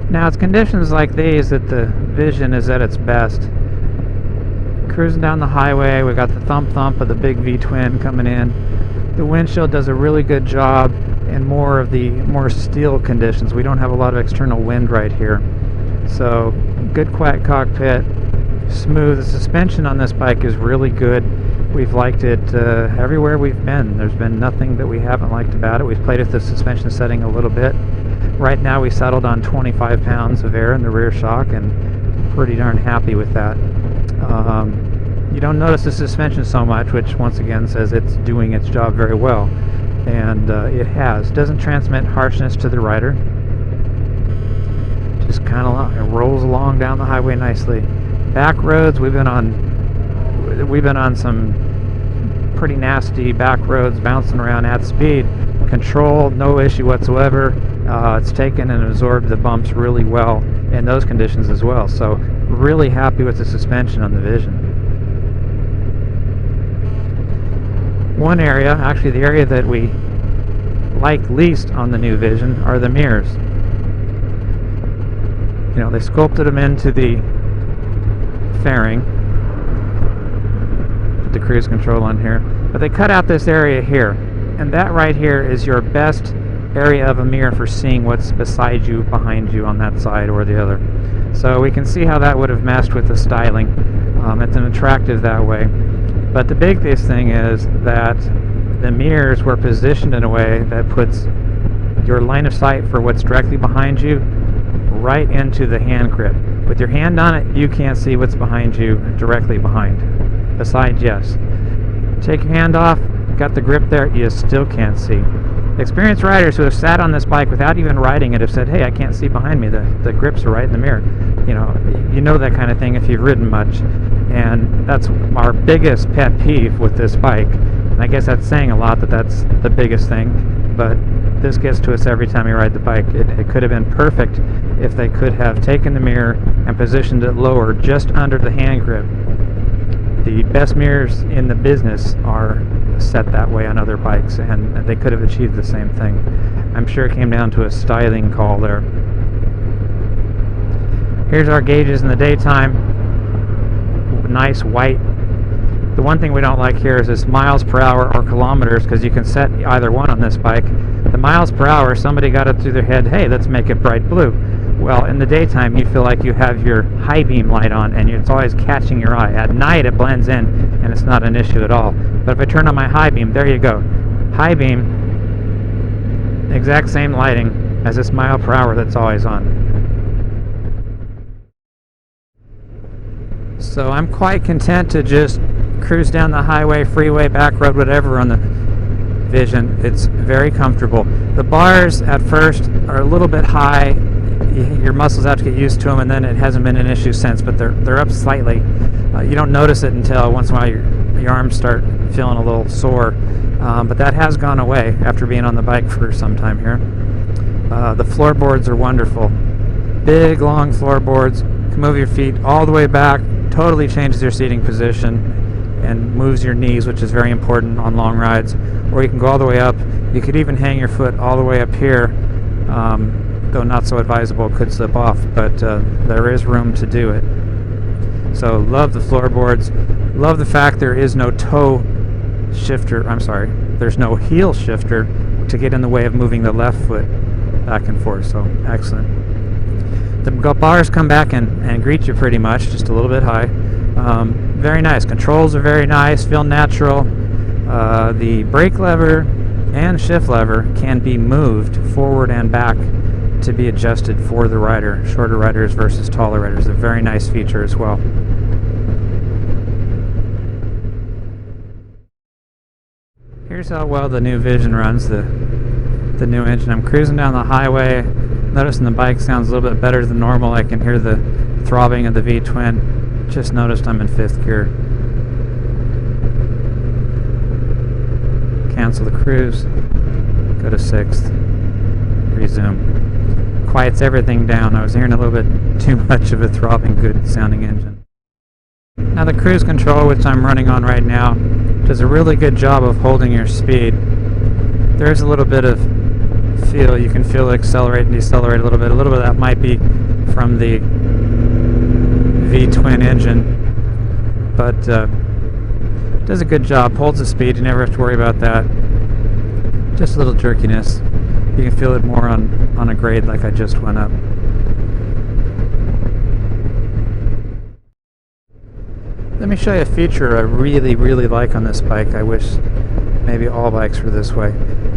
Now it's conditions like these that the vision is at its best. Cruising down the highway, we got the thump of the big V-twin coming in. The windshield does a really good job in more of the more steel conditions. We don't have a lot of external wind right here. So good quiet cockpit, smooth. The suspension on this bike is really good. We've liked it everywhere we've been. There's been nothing that we haven't liked about it. We've played with the suspension setting a little bit. Right now we settled on 25 pounds of air in the rear shock, and pretty darn happy with that. You don't notice the suspension so much, which once again says it's doing its job very well, and it has. Doesn't transmit harshness to the rider. Just kind of rolls along down the highway nicely. Back roads, we've been on some pretty nasty back roads, bouncing around at speed. Control, no issue whatsoever. It's taken and absorbed the bumps really well in those conditions as well. So really happy with the suspension on the Vision. One area, actually the area that we like least on the new Vision, are the mirrors. You know, they sculpted them into the fairing. Put the cruise control on here. But they cut out this area here. And that right here is your best area of a mirror for seeing what's beside you, behind you, on that side or the other. So we can see how that would have messed with the styling. It's an attractive that way. But the biggest thing is that the mirrors were positioned in a way that puts your line of sight for what's directly behind you right into the hand grip. With your hand on it, you can't see what's behind you, directly behind. Besides, yes. Take your hand off, got the grip there, you still can't see. Experienced riders who have sat on this bike without even riding it have said, hey, I can't see behind me, the grips are right in the mirror. You know that kind of thing if you've ridden much. And that's our biggest pet peeve with this bike. And I guess that's saying a lot, that that's the biggest thing, but this gets to us every time we ride the bike. It could have been perfect if they could have taken the mirror and positioned it lower, just under the hand grip. The best mirrors in the business are set that way on other bikes, and they could have achieved the same thing. I'm sure it came down to a styling call there. Here's our gauges in the daytime. Nice white. The one thing we don't like here is this miles per hour or kilometers, because you can set either one on this bike. The miles per hour, somebody got it through their head, hey, let's make it bright blue. Well, in the daytime, you feel like you have your high beam light on, and it's always catching your eye. At night, it blends in, and it's not an issue at all. But if I turn on my high beam, there you go. High beam, exact same lighting as this mile per hour that's always on. So I'm quite content to just cruise down the highway, freeway, back road, whatever on the Vision. It's very comfortable. The bars at first are a little bit high. Your muscles have to get used to them, and then it hasn't been an issue since, but they're up slightly. You don't notice it until once in a while your arms start feeling a little sore, but that has gone away after being on the bike for some time here. The floorboards are wonderful. Big, long floorboards. You can move your feet all the way back, totally changes your seating position and moves your knees, which is very important on long rides. Or you can go all the way up. You could even hang your foot all the way up here, though not so advisable, it could slip off, but there is room to do it. So love the floorboards. Love the fact there is no toe shifter, there's no heel shifter to get in the way of moving the left foot back and forth, so excellent. The bars come back and greet you pretty much, just a little bit high. Very nice. Controls are very nice, feel natural. The brake lever and shift lever can be moved forward and back to be adjusted for the rider, shorter riders versus taller riders. A very nice feature as well. Here's how well the new Vision runs, the new engine. I'm cruising down the highway, noticing the bike sounds a little bit better than normal. I can hear the throbbing of the V-twin. Just noticed I'm in 5th gear. Cancel the cruise, go to 6th, resume. Quiets everything down. I was hearing a little bit too much of a throbbing, good sounding engine. Now the cruise control, which I'm running on right now, does a really good job of holding your speed. There's a little bit of you can feel it accelerate and decelerate a little bit. A little bit of that might be from the V-twin engine, but does a good job, holds the speed, you never have to worry about that. Just a little jerkiness. You can feel it more on a grade like I just went up. Let me show you a feature I really, really like on this bike. I wish maybe all bikes were this way.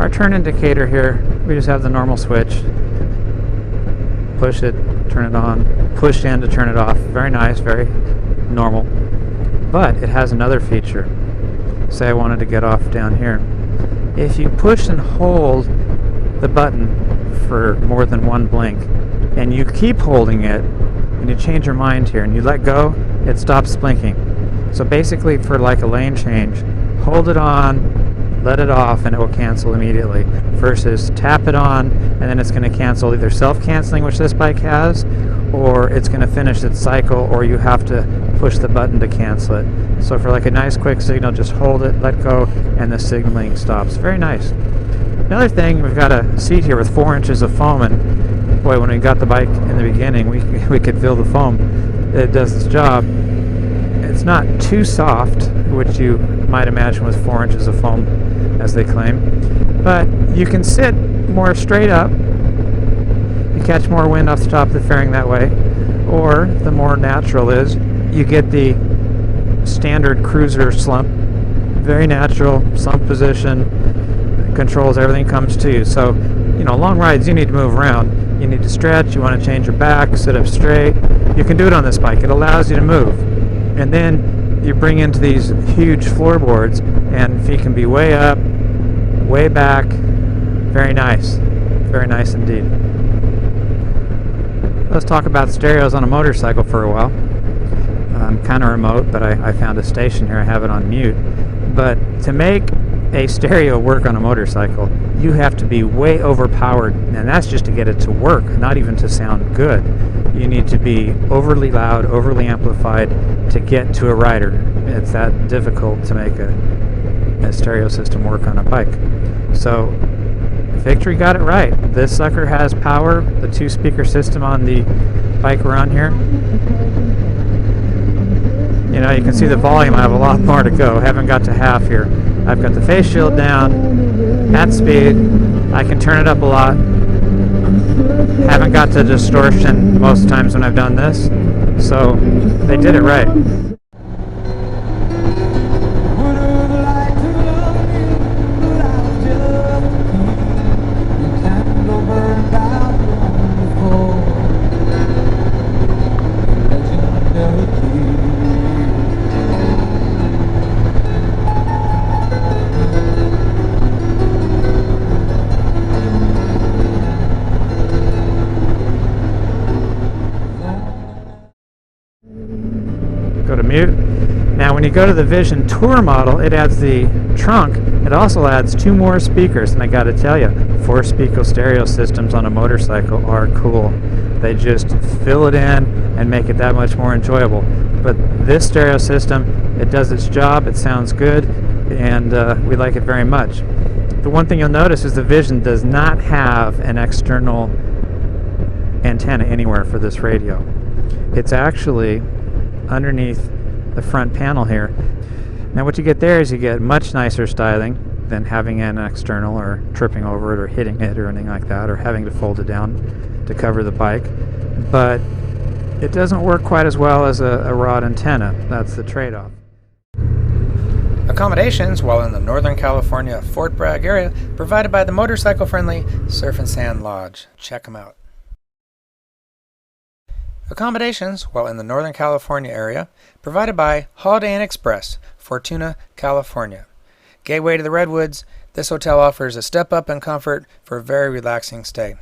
Our turn indicator here, we just have the normal switch. Push it, turn it on, push in to turn it off. Very nice, very normal. But it has another feature. Say I wanted to get off down here. If you push and hold the button for more than one blink, and you keep holding it, and you change your mind here, and you let go, it stops blinking. So basically, for like a lane change, hold it on, let it off, and it will cancel immediately. Versus tap it on, and then it's going to cancel either self-canceling, which this bike has, or it's going to finish its cycle, or you have to push the button to cancel it. So for like a nice quick signal, just hold it, let go, and the signaling stops. Very nice. Another thing, we've got a seat here with 4 inches of foam, and boy, when we got the bike in the beginning, we could feel the foam. It does its job. It's not too soft, which you might imagine with 4 inches of foam, as they claim, but you can sit more straight up. You catch more wind off the top of the fairing that way, or the more natural is, you get the standard cruiser slump. Very natural, slump position, controls, everything comes to you. So, you know, long rides you need to move around. You need to stretch, you want to change your back, sit up straight. You can do it on this bike. It allows you to move. And then you bring into these huge floorboards, and feet can be way up, way back. Very nice. Very nice indeed. Let's talk about stereos on a motorcycle for a while. I'm kind of remote, but I found a station here. I have it on mute. But to make a stereo work on a motorcycle, you have to be way overpowered, and that's just to get it to work, not even to sound good. You need to be overly loud, overly amplified to get to a rider. It's that difficult to make a stereo system work on a bike. So Victory got it right. This sucker has power, the 2-speaker system on the bike we're on here. You know, you can see the volume. I have a lot more to go. Haven't got to half here. I've got the face shield down at speed. I can turn it up a lot. Haven't got to distortion most times when I've done this. So they did it right. Go to mute. Now when you go to the Vision Tour model, it adds the trunk. It also adds 2 more speakers, and I gotta tell you, 4-speaker stereo systems on a motorcycle are cool. They just fill it in and make it that much more enjoyable. But this stereo system, it does its job, it sounds good, and we like it very much. The one thing you'll notice is the Vision does not have an external antenna anywhere for this radio. It's actually underneath the front panel here. Now what you get there is you get much nicer styling than having an external or tripping over it or hitting it or anything like that, or having to fold it down to cover the bike. But it doesn't work quite as well as a rod antenna. That's the trade-off. Accommodations while in the Northern California Fort Bragg area provided by the motorcycle-friendly Surf and Sand Lodge. Check them out. Accommodations while in the Northern California area provided by Holiday Inn Express, Fortuna, California. Gateway to the Redwoods, this hotel offers a step up in comfort for a very relaxing stay.